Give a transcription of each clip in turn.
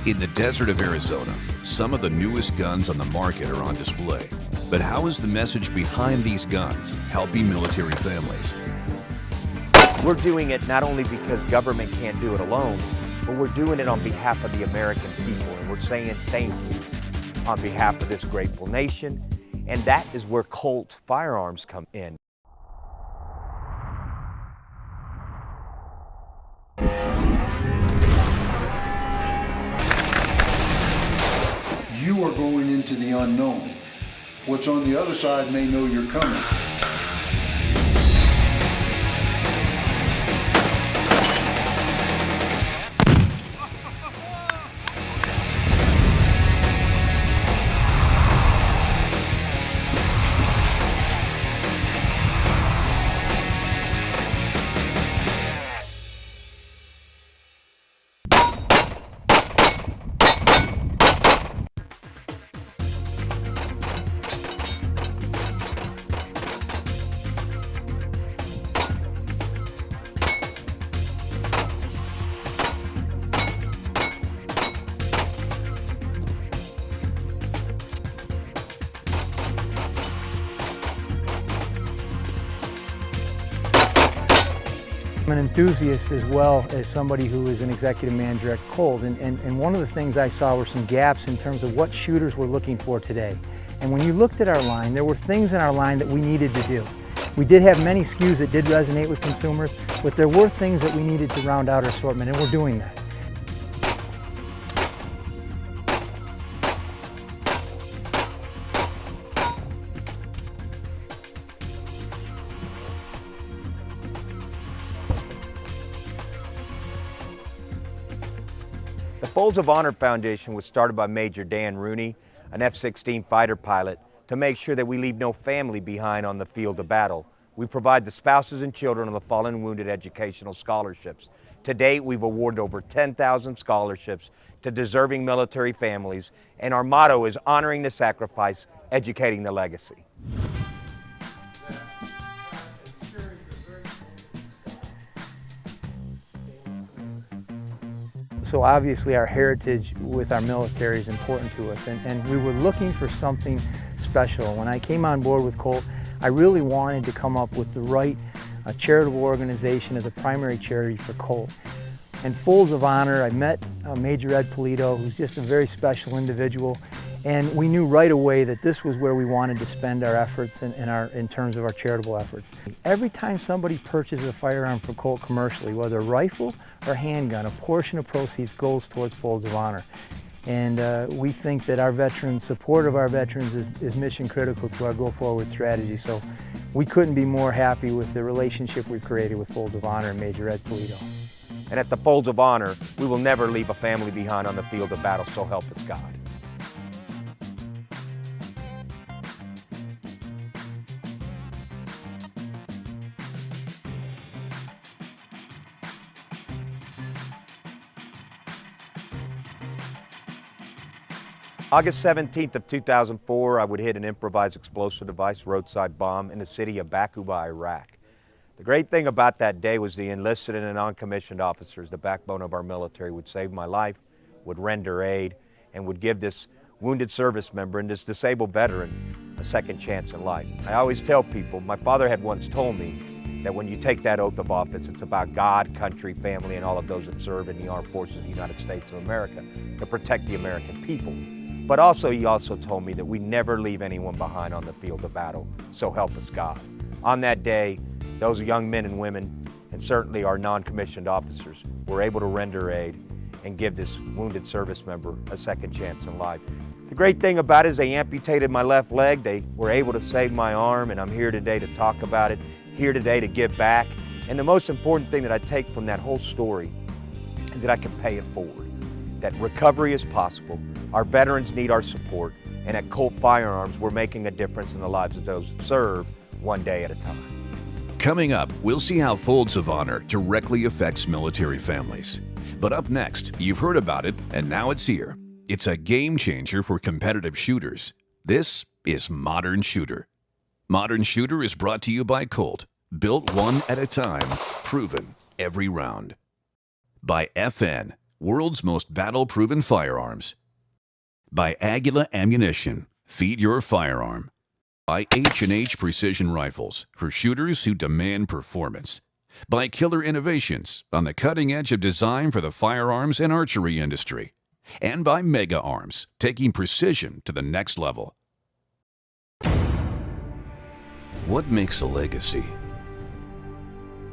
In the desert of Arizona, some of the newest guns on the market are on display. But how is the message behind these guns helping military families? We're doing it not only because government can't do it alone, but we're doing it on behalf of the American people. And we're saying thank you on behalf of this grateful nation. And that is where Colt firearms come in. You are going into the unknown. What's on the other side may know you're coming. I'm an enthusiast as well as somebody who is an executive manager at Colt, and one of the things I saw were some gaps in terms of what shooters were looking for today. And when you looked at our line, there were things in our line that we needed to do. We did have many SKUs that did resonate with consumers, but there were things that we needed to round out our assortment, and we're doing that. The Folds of Honor Foundation was started by Major Dan Rooney, an F-16 fighter pilot, to make sure that we leave no family behind on the field of battle. We provide the spouses and children of the fallen and wounded educational scholarships. To date, we've awarded over 10,000 scholarships to deserving military families, and our motto is honoring the sacrifice, educating the legacy. So obviously our heritage with our military is important to us, and we were looking for something special. When I came on board with Colt, I really wanted to come up with the right charitable organization as a primary charity for Colt. And Folds of Honor, I met Major Ed Polito, who's just a very special individual, and we knew right away that this was where we wanted to spend our efforts in terms of our charitable efforts. Every time somebody purchases a firearm for Colt commercially, whether a rifle or handgun, a portion of proceeds goes towards Folds of Honor. And we think that our veterans, support of our veterans is mission critical to our go-forward strategy. So we couldn't be more happy with the relationship we've created with Folds of Honor and Major Ed Polito. And at the Folds of Honor, we will never leave a family behind on the field of battle, so help us God. August 17th of 2004, I would hit an improvised explosive device roadside bomb in the city of Bakuba, Iraq. The great thing about that day was the enlisted and non-commissioned officers, the backbone of our military, would save my life, would render aid, and would give this wounded service member and this disabled veteran a second chance in life. I always tell people, my father had once told me that when you take that oath of office, it's about God, country, family, and all of those that serve in the armed forces of the United States of America to protect the American people. But also, he also told me that we never leave anyone behind on the field of battle, so help us God. On that day, those young men and women, and certainly our non-commissioned officers, were able to render aid and give this wounded service member a second chance in life. The great thing about it is they amputated my left leg, they were able to save my arm, and I'm here today to talk about it, here today to give back. And the most important thing that I take from that whole story is that I can pay it forward, that recovery is possible. Our veterans need our support, and at Colt Firearms, we're making a difference in the lives of those that serve, one day at a time. Coming up, we'll see how Folds of Honor directly affects military families. But up next, you've heard about it, and now it's here. It's a game changer for competitive shooters. This is Modern Shooter. Modern Shooter is brought to you by Colt. Built one at a time, proven every round. By FN. world's most battle-proven firearms. By Aguila Ammunition, feed your firearm. By H&H Precision Rifles, for shooters who demand performance. By Killer Innovations, on the cutting edge of design for the firearms and archery industry. And by Mega Arms, taking precision to the next level. What makes a legacy?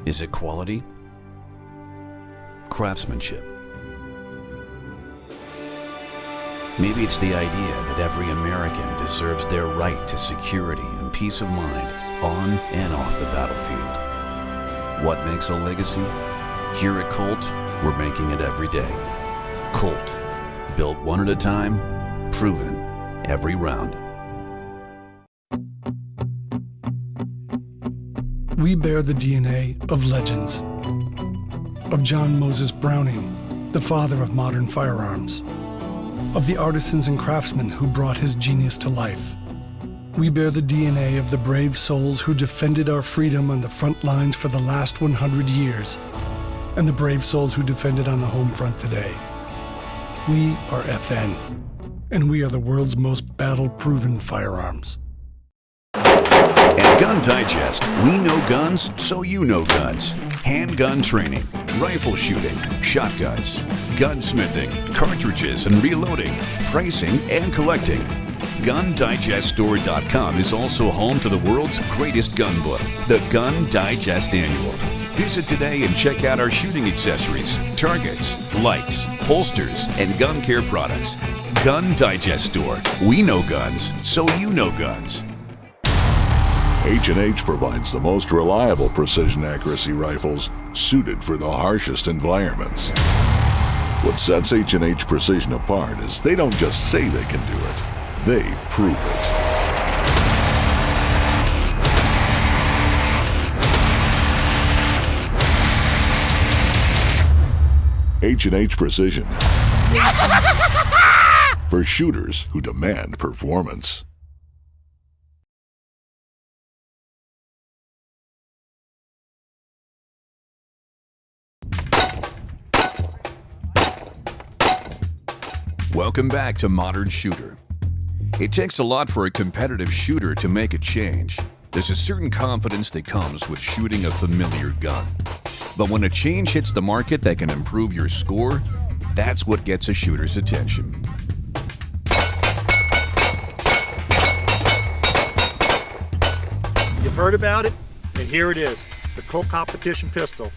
Is it quality? Craftsmanship? Maybe it's the idea that every American deserves their right to security and peace of mind on and off the battlefield. What makes a legacy? Here at Colt, we're making it every day. Colt, built one at a time, proven every round. We bear the DNA of legends. Of John Moses Browning, the father of modern firearms. Of the artisans and craftsmen who brought his genius to life. We bear the DNA of the brave souls who defended our freedom on the front lines for the last 100 years, and the brave souls who defended on the home front today. We are FN, and we are the world's most battle-proven firearms. At Gun Digest, we know guns, so you know guns. Handgun training, rifle shooting, shotguns, gunsmithing, cartridges and reloading, pricing and collecting. GunDigestStore.com is also home to the world's greatest gun book, the Gun Digest Annual. Visit today and check out our shooting accessories, targets, lights, holsters, and gun care products. Gun Digest Store. We know guns, so you know guns. H&H provides the most reliable precision accuracy rifles suited for the harshest environments. What sets H&H Precision apart is they don't just say they can do it, they prove it. H&H Precision. For shooters who demand performance. Welcome back to Modern Shooter. It takes a lot for a competitive shooter to make a change. There's a certain confidence that comes with shooting a familiar gun. But when a change hits the market that can improve your score, that's what gets a shooter's attention. You've heard about it, and here it is, the Colt competition pistol.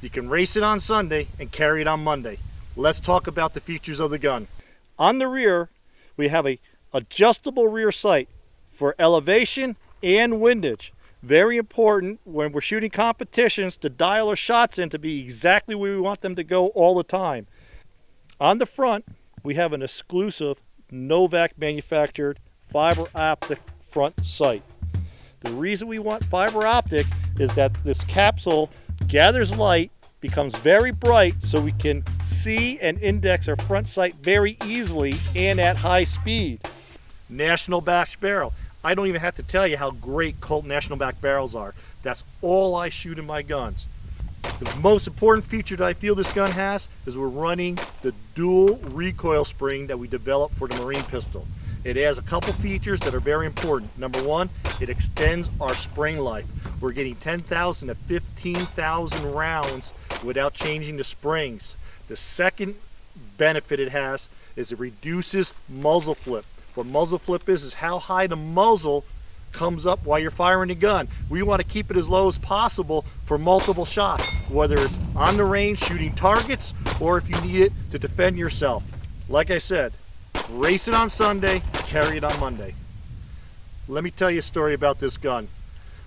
You can race it on Sunday and carry it on Monday. Let's talk about the features of the gun. On the rear, we have a adjustable rear sight for elevation and windage. Very important when we're shooting competitions to dial our shots in to be exactly where we want them to go all the time. On the front, we have an exclusive Novak manufactured fiber optic front sight. The reason we want fiber optic is that this capsule gathers light, becomes very bright, so we can see and index our front sight very easily and at high speed. National back barrel. I don't even have to tell you how great Colt national back barrels are. That's all I shoot in my guns. The most important feature that I feel this gun has is we're running the dual recoil spring that we developed for the Marine pistol. It has a couple features that are very important. Number one, it extends our spring life. We're getting 10,000 to 15,000 rounds without changing the springs. The second benefit it has is it reduces muzzle flip. What muzzle flip is how high the muzzle comes up while you're firing the gun. We want to keep it as low as possible for multiple shots, whether it's on the range shooting targets or if you need it to defend yourself. Like I said, race it on Sunday, carry it on Monday. Let me tell you a story about this gun.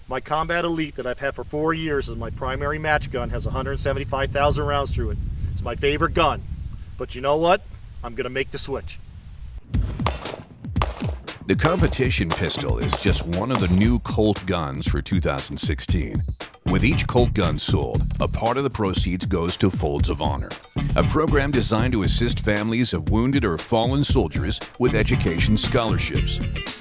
My Combat Elite that I've had for 4 years as my primary match gun has 175,000 rounds through it. It's my favorite gun. But you know what? I'm going to make the switch. The competition pistol is just one of the new Colt guns for 2016. With each Colt gun sold, a part of the proceeds goes to Folds of Honor, a program designed to assist families of wounded or fallen soldiers with education scholarships.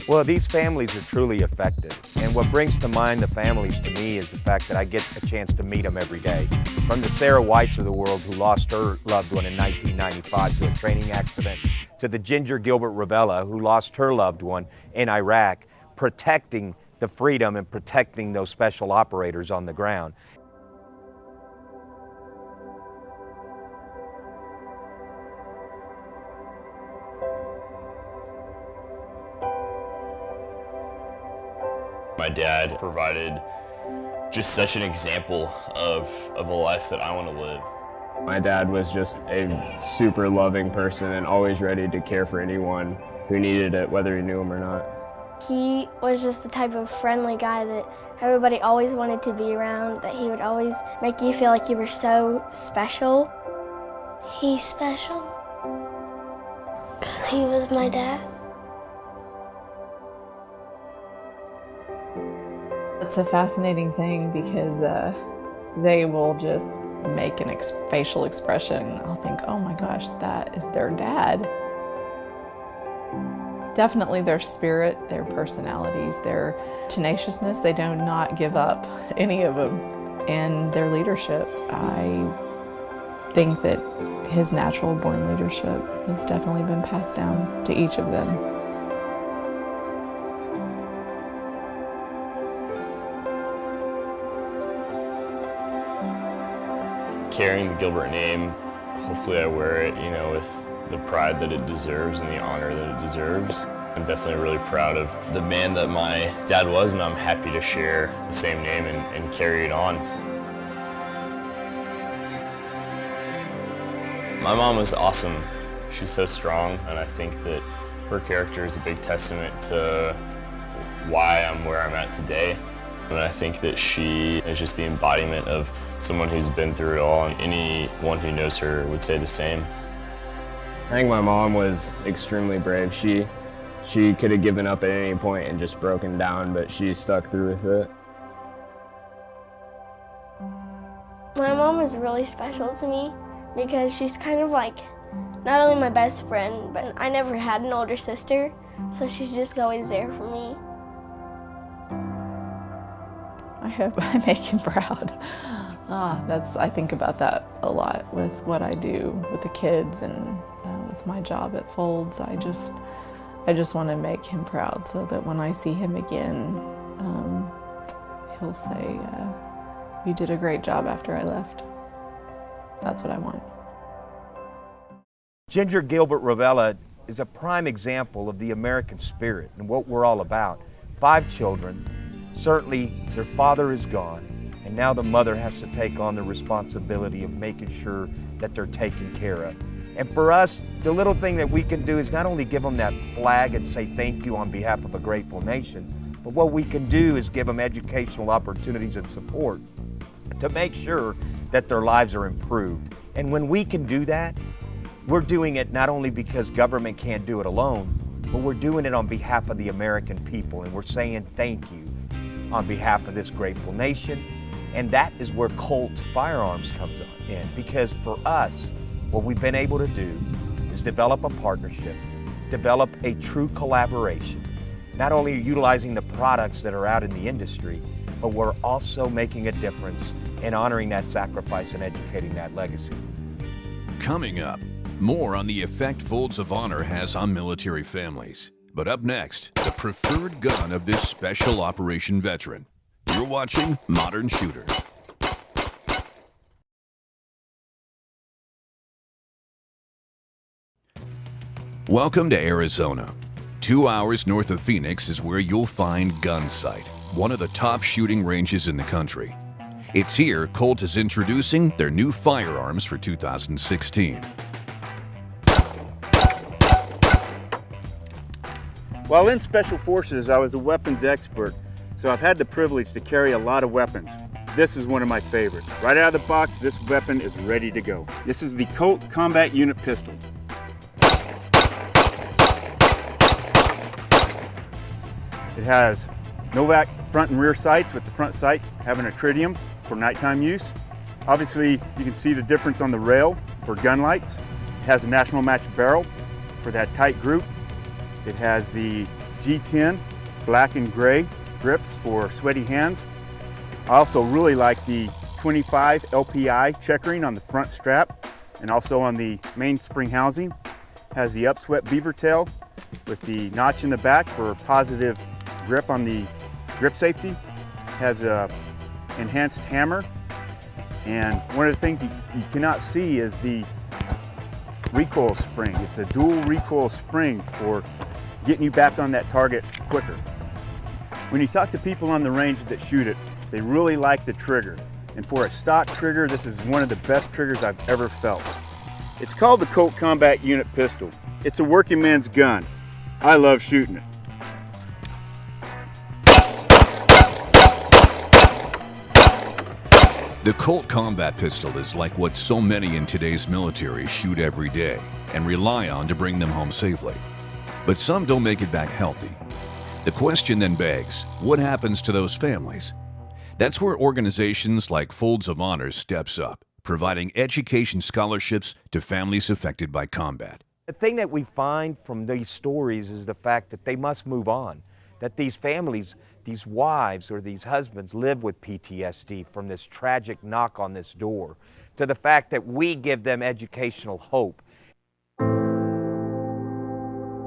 Well, these families are truly affected. And what brings to mind the families to me is the fact that I get a chance to meet them every day. From the Sarah Whites of the world who lost her loved one in 1995 to a training accident, to the Ginger Gilbert Ravella who lost her loved one in Iraq, protecting the freedom and protecting those special operators on the ground. My dad provided just such an example of a life that I want to live. My dad was just a super loving person and always ready to care for anyone who needed it, whether he knew him or not. He was just the type of friendly guy that everybody always wanted to be around, that he would always make you feel like you were so special. He's special because he was my dad. It's a fascinating thing because they will just make an facial expression. I'll think, oh my gosh, that is their dad. Definitely their spirit, their personalities, their tenaciousness. They do not give up, any of them. And their leadership. I think that his natural born leadership has definitely been passed down to each of them. Carrying the Gilbert name, hopefully I wear it, with the pride that it deserves and the honor that it deserves. I'm definitely really proud of the man that my dad was, and I'm happy to share the same name and carry it on. My mom was awesome. She's so strong, and I think that her character is a big testament to why I'm where I'm at today. And I think that she is just the embodiment of someone who's been through it all, and anyone who knows her would say the same. I think my mom was extremely brave. She could have given up at any point and just broken down, but she stuck through with it. My mom is really special to me because she's kind of like not only my best friend, but I never had an older sister, so she's just always there for me. I hope I make him proud. I think about that a lot with what I do with the kids and with my job at Folds. I just want to make him proud so that when I see him again, he'll say, you did a great job after I left. That's what I want. Ginger Gilbert Ravella is a prime example of the American spirit and what we're all about. 5 children, certainly their father is gone, and now the mother has to take on the responsibility of making sure that they're taken care of. And for us, the little thing that we can do is not only give them that flag and say thank you on behalf of a grateful nation, but what we can do is give them educational opportunities and support to make sure that their lives are improved. And when we can do that, we're doing it not only because government can't do it alone, but we're doing it on behalf of the American people, and we're saying thank you on behalf of this grateful nation. And that is where Colt Firearms comes in, because for us, what we've been able to do is develop a partnership, develop a true collaboration, not only utilizing the products that are out in the industry, but we're also making a difference in honoring that sacrifice and educating that legacy. Coming up, more on the effect Folds of Honor has on military families. But up next, the preferred gun of this special operation veteran. You're watching Modern Shooter. Welcome to Arizona. 2 hours north of Phoenix is where you'll find Gunsight, one of the top shooting ranges in the country. It's here Colt is introducing their new firearms for 2016. While in Special Forces, I was a weapons expert, so I've had the privilege to carry a lot of weapons. This is one of my favorites. Right out of the box, this weapon is ready to go. This is the Colt Combat Unit Pistol. It has Novak front and rear sights, with the front sight having a tritium. for nighttime use. Obviously, you can see the difference on the rail for gun lights. It has a national match barrel for that tight group. It has the G10 black and gray grips for sweaty hands. I also really like the 25 LPI checkering on the front strap and also on the mainspring housing. Has the upswept beaver tail with the notch in the back for positive grip on the grip safety. Has a enhanced hammer, and one of the things you cannot see is the recoil spring. It's a dual recoil spring for getting you back on that target quicker. When you talk to people on the range that shoot it, they really like the trigger. And for a stock trigger, this is one of the best triggers I've ever felt. It's called the Colt Combat Unit Pistol. It's a working man's gun. I love shooting it. The Colt Combat Pistol is like what so many in today's military shoot every day and rely on to bring them home safely. But some don't make it back healthy. The question then begs, what happens to those families? That's where organizations like Folds of Honor steps up, providing education scholarships to families affected by combat. The thing that we find from these stories is the fact that they must move on, that these families, these wives or these husbands live with PTSD from this tragic knock on this door, to the fact that we give them educational hope.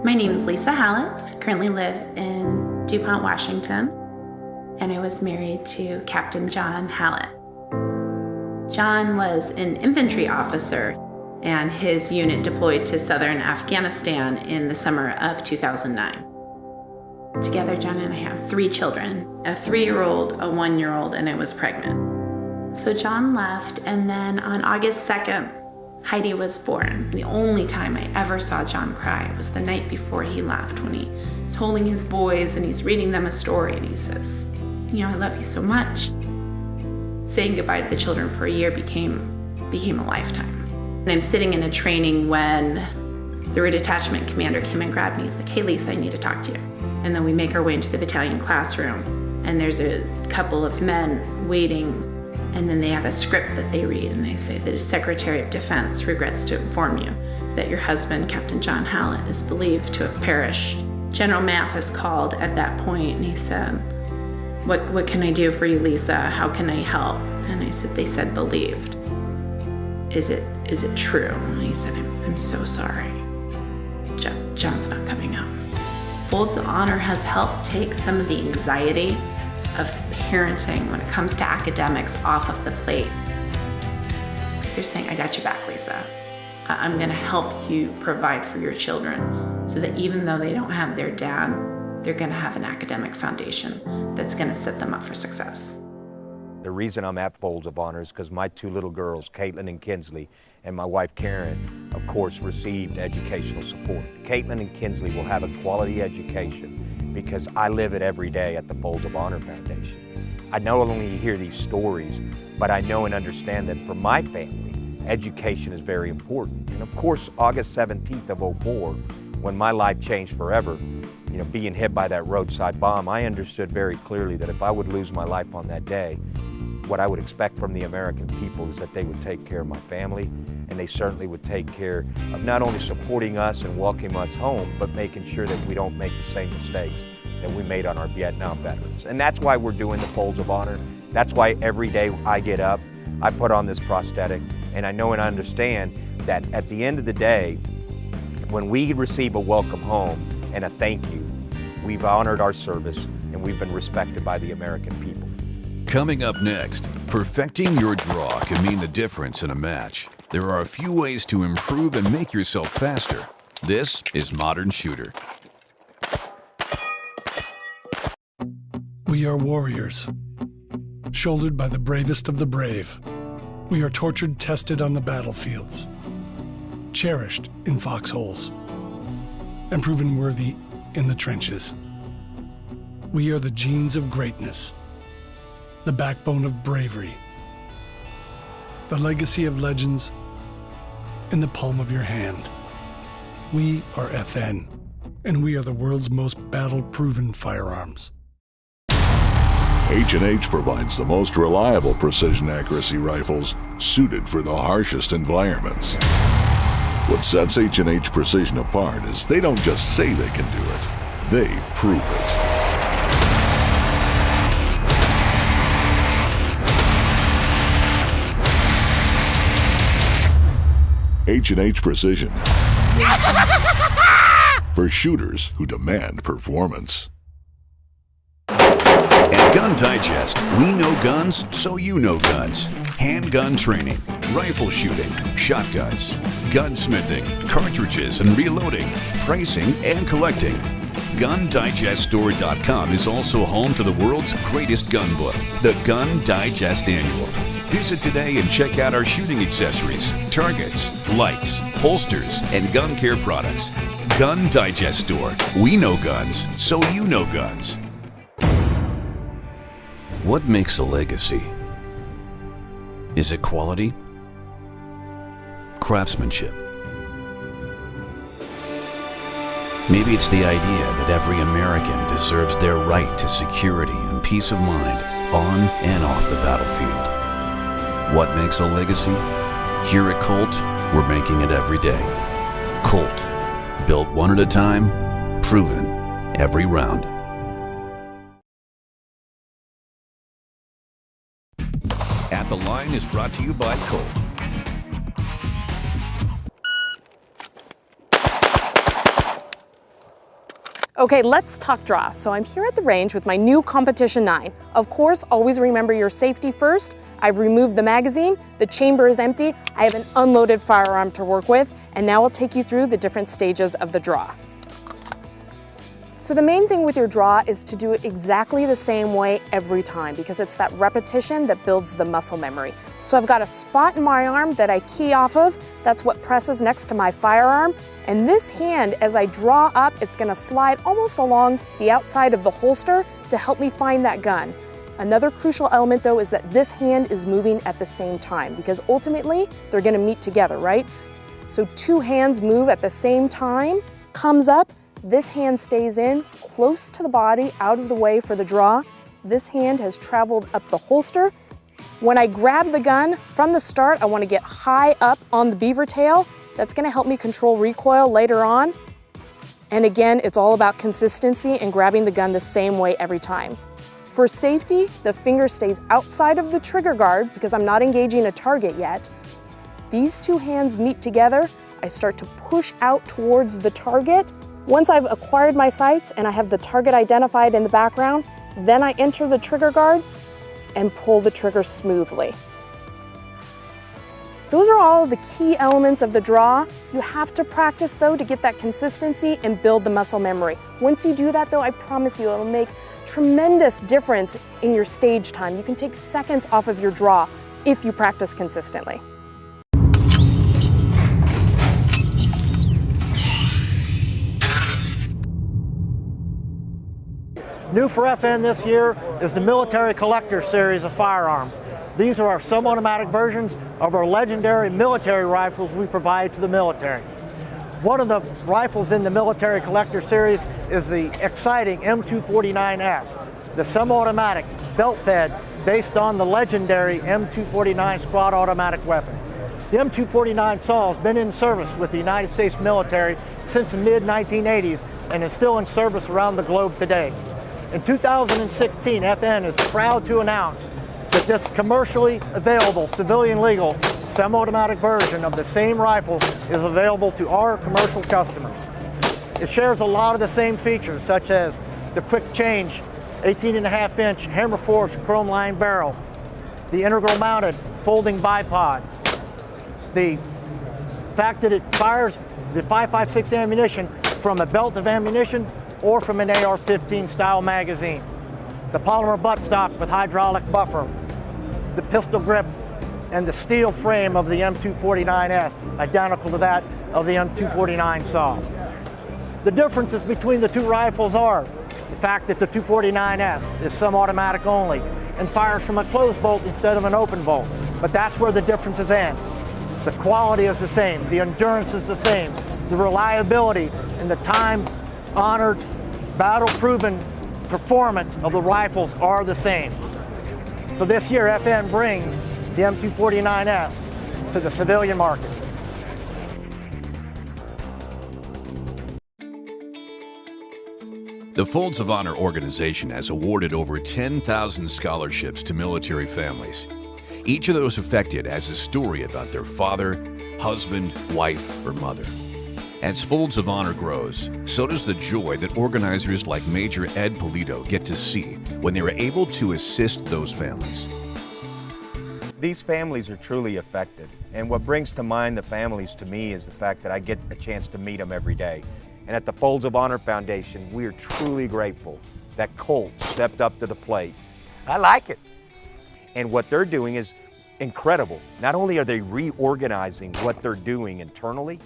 My name is Lisa Hallett. I currently live in DuPont, Washington, and I was married to Captain John Hallett. John was an infantry officer, and his unit deployed to southern Afghanistan in the summer of 2009. Together, John and I have 3 children, a 3-year-old, a 1-year-old, and I was pregnant. So John left, and then on August 2nd, Heidi was born. The only time I ever saw John cry was the night before he left, when he was holding his boys and he's reading them a story, and he says, "You know, I love you so much." Saying goodbye to the children for a year became a lifetime. And I'm sitting in a training when the redetachment commander came and grabbed me. He's like, "Hey Lisa, I need to talk to you." And then we make our way into the battalion classroom, and there's a couple of men waiting, and then they have a script that they read, and they say, "The Secretary of Defense regrets to inform you that your husband, Captain John Hallett, is believed to have perished." General Mathis called at that point, and he said, What can I do for you, Lisa? How can I help?" And I said, "They said believed. Is it true?" And he said, I'm so sorry. John's not coming out." Folds of Honor has helped take some of the anxiety of parenting when it comes to academics off of the plate. Because they're saying, "I got your back, Lisa. I'm gonna help you provide for your children so that even though they don't have their dad, they're gonna have an academic foundation that's gonna set them up for success." The reason I'm at Folds of Honor is because my 2 little girls, Caitlin and Kinsley, and my wife Karen, of course, received educational support. Caitlin and Kinsley will have a quality education because I live it every day at the Folds of Honor Foundation. I not only hear these stories, but I know and understand that for my family, education is very important. And of course, August 17th of '04, when my life changed forever, you know, being hit by that roadside bomb, I understood very clearly that if I would lose my life on that day, what I would expect from the American people is that they would take care of my family, and they certainly would take care of not only supporting us and welcoming us home, but making sure that we don't make the same mistakes that we made on our Vietnam veterans. And that's why we're doing the Folds of Honor. That's why every day I get up, I put on this prosthetic, and I know and understand that at the end of the day, when we receive a welcome home and a thank you, we've honored our service and we've been respected by the American people. Coming up next, perfecting your draw can mean the difference in a match. There are a few ways to improve and make yourself faster. This is Modern Shooter. We are warriors, shouldered by the bravest of the brave. We are tortured, tested on the battlefields, cherished in foxholes, and proven worthy in the trenches. We are the genes of greatness, the backbone of bravery, the legacy of legends in the palm of your hand. We are FN, and we are the world's most battle-proven firearms. H&H provides the most reliable precision accuracy rifles suited for the harshest environments. What sets H&H Precision apart is they don't just say they can do it, they prove it. H&H Precision. For shooters who demand performance. At Gun Digest, we know guns, so you know guns. Handgun training, rifle shooting, shotguns, gunsmithing, cartridges and reloading, pricing and collecting. GunDigestStore.com is also home to the world's greatest gun book, the Gun Digest Annual. Visit today and check out our shooting accessories, targets, lights, holsters, and gun care products. Gun Digest Store. We know guns, so you know guns. What makes a legacy? Is it quality? Craftsmanship? Maybe it's the idea that every American deserves their right to security and peace of mind on and off the battlefield. What makes a legacy? Here at Colt, we're making it every day. Colt, built one at a time, proven every round. At the Line is brought to you by Colt. Okay, let's talk draw. So I'm here at the range with my new Competition 9. Of course, always remember your safety first. I've removed the magazine, the chamber is empty, I have an unloaded firearm to work with, and now I'll take you through the different stages of the draw. So the main thing with your draw is to do it exactly the same way every time, because it's that repetition that builds the muscle memory. So I've got a spot in my arm that I key off of, that's what presses next to my firearm, and this hand, as I draw up, it's gonna slide almost along the outside of the holster to help me find that gun. Another crucial element though is that this hand is moving at the same time, because ultimately they're gonna meet together, right? So two hands move at the same time, comes up, this hand stays in, close to the body, out of the way for the draw. This hand has traveled up the holster. When I grab the gun, from the start, I wanna get high up on the beaver tail. That's gonna help me control recoil later on. And again, it's all about consistency and grabbing the gun the same way every time. For safety, the finger stays outside of the trigger guard because I'm not engaging a target yet. These two hands meet together. I start to push out towards the target. Once I've acquired my sights and I have the target identified in the background, then I enter the trigger guard and pull the trigger smoothly. Those are all the key elements of the draw. You have to practice though to get that consistency and build the muscle memory. Once you do that though, I promise you it'll make tremendous difference in your stage time. You can take seconds off of your draw if you practice consistently. New for FN this year is the Military Collector series of firearms. These are our sub-automatic versions of our legendary military rifles we provide to the military. One of the rifles in the Military Collector series is the exciting M249S, the semi-automatic, belt-fed, based on the legendary M249 squad automatic weapon. The M249 SAW has been in service with the United States military since the mid-1980s and is still in service around the globe today. In 2016, FN is proud to announce that this commercially available, civilian legal, semi-automatic version of the same rifle is available to our commercial customers. It shares a lot of the same features, such as the quick change 18.5-inch hammer-forged chrome-lined barrel, the integral mounted folding bipod, the fact that it fires the 5.56 ammunition from a belt of ammunition or from an AR-15 style magazine, the polymer buttstock with hydraulic buffer, the pistol grip, and the steel frame of the M249S, identical to that of the M249 SAW. The differences between the two rifles are the fact that the 249S is semi-automatic only and fires from a closed bolt instead of an open bolt, but that's where the differences end. The quality is the same, the endurance is the same, the reliability and the time-honored, battle-proven performance of the rifles are the same. So this year, FN brings the M249S to the civilian market. The Folds of Honor organization has awarded over 10,000 scholarships to military families. Each of those affected has a story about their father, husband, wife, or mother. As Folds of Honor grows, so does the joy that organizers like Major Ed Polito get to see when they are able to assist those families. These families are truly affected, and what brings to mind the families to me is the fact that I get a chance to meet them every day. And at the Folds of Honor Foundation, we are truly grateful that Colt stepped up to the plate. I like it. And what they're doing is incredible. Not only are they reorganizing what they're doing internally,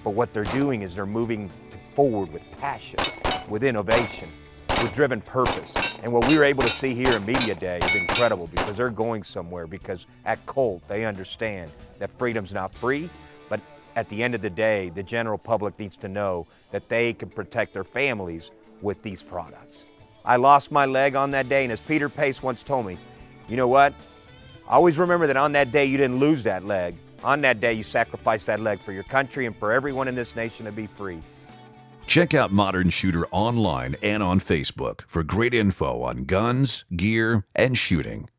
but what they're doing is they're moving forward with passion, with innovation, with driven purpose. And what we were able to see here in Media Day is incredible because they're going somewhere, because at Colt, they understand that freedom's not free, but at the end of the day, the general public needs to know that they can protect their families with these products. I lost my leg on that day, and as Peter Pace once told me, you know what? Always remember that on that day you didn't lose that leg. On that day you sacrificed that leg for your country and for everyone in this nation to be free. Check out Modern Shooter online and on Facebook for great info on guns, gear, and shooting.